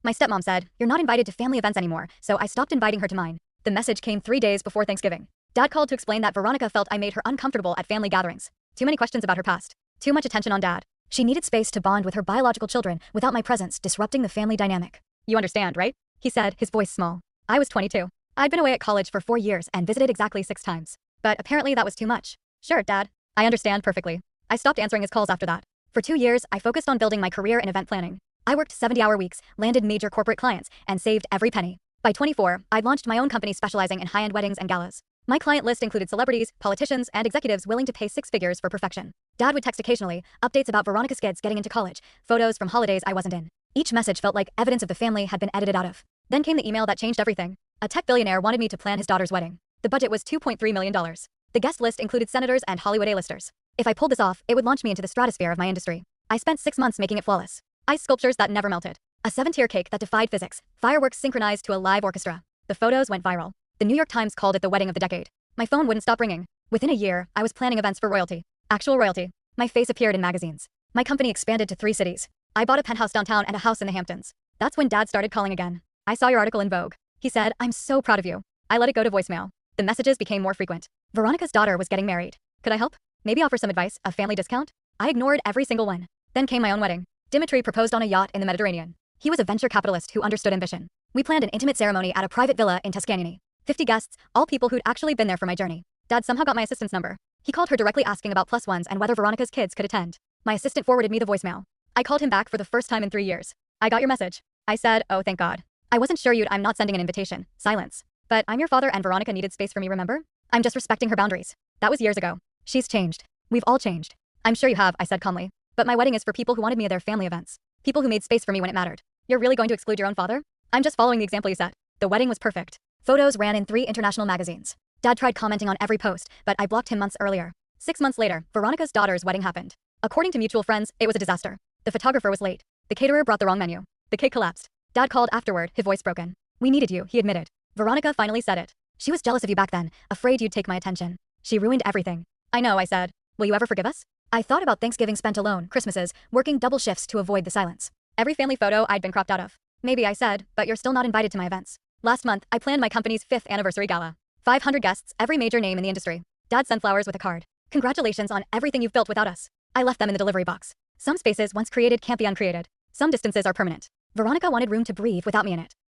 My stepmom said, "You're not invited to family events anymore," so I stopped inviting her to mine. The message came 3 days before Thanksgiving. Dad called to explain that Veronica felt I made her uncomfortable at family gatherings. Too many questions about her past. Too much attention on Dad. She needed space to bond with her biological children without my presence disrupting the family dynamic. "You understand, right?" he said, his voice small. I was 22. I'd been away at college for 4 years and visited exactly 6 times. But apparently that was too much. "Sure, Dad. I understand perfectly." I stopped answering his calls after that. For 2 years, I focused on building my career in event planning. I worked 70-hour weeks, landed major corporate clients, and saved every penny. By 24, I'd launched my own company specializing in high-end weddings and galas. My client list included celebrities, politicians, and executives willing to pay 6 figures for perfection. Dad would text occasionally, updates about Veronica's kids getting into college, photos from holidays I wasn't in. Each message felt like evidence of the family had been edited out of. Then came the email that changed everything. A tech billionaire wanted me to plan his daughter's wedding. The budget was $2.3 million. The guest list included senators and Hollywood A-listers. If I pulled this off, it would launch me into the stratosphere of my industry. I spent 6 months making it flawless. Ice sculptures that never melted. A 7-tier cake that defied physics. Fireworks synchronized to a live orchestra. The photos went viral. The New York Times called it the wedding of the decade. My phone wouldn't stop ringing. Within a year, I was planning events for royalty. Actual royalty. My face appeared in magazines. My company expanded to 3 cities. I bought a penthouse downtown and a house in the Hamptons. That's when Dad started calling again. "I saw your article in Vogue." He said, "I'm so proud of you." I let it go to voicemail. The messages became more frequent. Veronica's daughter was getting married. Could I help? Maybe offer some advice, a family discount? I ignored every single one. Then came my own wedding. Dimitri proposed on a yacht in the Mediterranean. He was a venture capitalist who understood ambition. We planned an intimate ceremony at a private villa in Tuscany. 50 guests, all people who'd actually been there for my journey. Dad somehow got my assistant's number. He called her directly asking about plus ones and whether Veronica's kids could attend. My assistant forwarded me the voicemail. I called him back for the first time in 3 years. "I got your message." I said, "Oh, thank God. I wasn't sure I'm not sending an invitation." Silence. "But I'm your father and Veronica needed space for me, remember? I'm just respecting her boundaries." That was years ago. She's changed. We've all changed. "I'm sure you have," I said calmly. "But my wedding is for people who wanted me at their family events. People who made space for me when it mattered." "You're really going to exclude your own father?" "I'm just following the example you set." The wedding was perfect. Photos ran in 3 international magazines. Dad tried commenting on every post, but I blocked him months earlier. 6 months later, Veronica's daughter's wedding happened. According to mutual friends, it was a disaster. The photographer was late. The caterer brought the wrong menu. The cake collapsed. Dad called afterward, his voice broken. "We needed you," he admitted. Veronica finally said it. "She was jealous of you back then, afraid you'd take my attention. She ruined everything." "I know," I said. "Will you ever forgive us?" I thought about Thanksgiving spent alone, Christmases, working double shifts to avoid the silence. Every family photo I'd been cropped out of. "Maybe," I said, "but you're still not invited to my events." Last month, I planned my company's 5th anniversary gala. 500 guests, every major name in the industry. Dad sent flowers with a card. "Congratulations on everything you've built without us." I left them in the delivery box. Some spaces once created can't be uncreated. Some distances are permanent. Veronica wanted room to breathe without me in it.